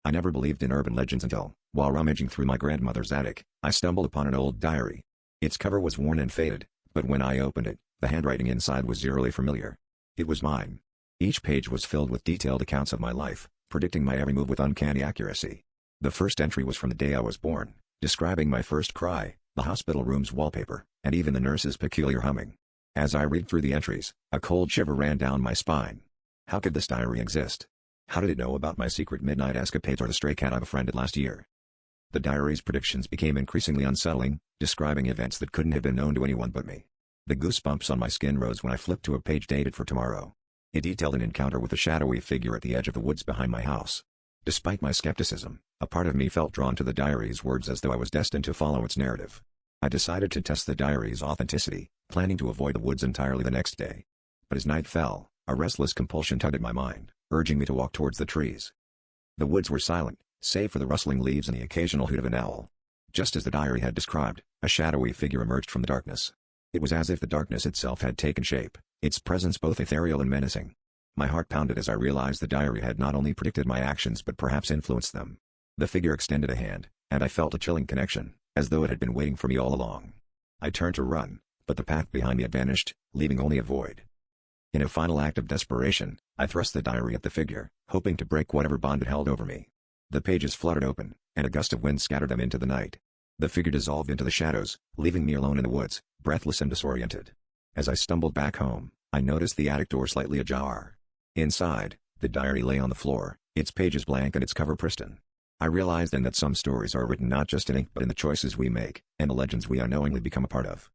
I never believed in urban legends until, while rummaging through my grandmother's attic, I stumbled upon an old diary. Its cover was worn and faded, but when I opened it, the handwriting inside was eerily familiar. It was mine. Each page was filled with detailed accounts of my life, predicting my every move with uncanny accuracy. The first entry was from the day I was born, describing my first cry, the hospital room's wallpaper, and even the nurse's peculiar humming. As I read through the entries, a cold shiver ran down my spine. How could this diary exist? How did it know about my secret midnight escapades or the stray cat I befriended last year? The diary's predictions became increasingly unsettling, describing events that couldn't have been known to anyone but me. The goosebumps on my skin rose when I flipped to a page dated for tomorrow. It detailed an encounter with a shadowy figure at the edge of the woods behind my house. Despite my skepticism, a part of me felt drawn to the diary's words as though I was destined to follow its narrative. I decided to test the diary's authenticity, planning to avoid the woods entirely the next day. But as night fell, a restless compulsion tugged at my mind, urging me to walk towards the trees. The woods were silent, save for the rustling leaves and the occasional hoot of an owl. Just as the diary had described, a shadowy figure emerged from the darkness. It was as if the darkness itself had taken shape, its presence both ethereal and menacing. My heart pounded as I realized the diary had not only predicted my actions but perhaps influenced them. The figure extended a hand, and I felt a chilling connection, as though it had been waiting for me all along. I turned to run, but the path behind me had vanished, leaving only a void. In a final act of desperation, I thrust the diary at the figure, hoping to break whatever bond it held over me. The pages fluttered open, and a gust of wind scattered them into the night. The figure dissolved into the shadows, leaving me alone in the woods, breathless and disoriented. As I stumbled back home, I noticed the attic door slightly ajar. Inside, the diary lay on the floor, its pages blank and its cover pristine. I realized then that some stories are written not just in ink but in the choices we make, and the legends we unknowingly become a part of.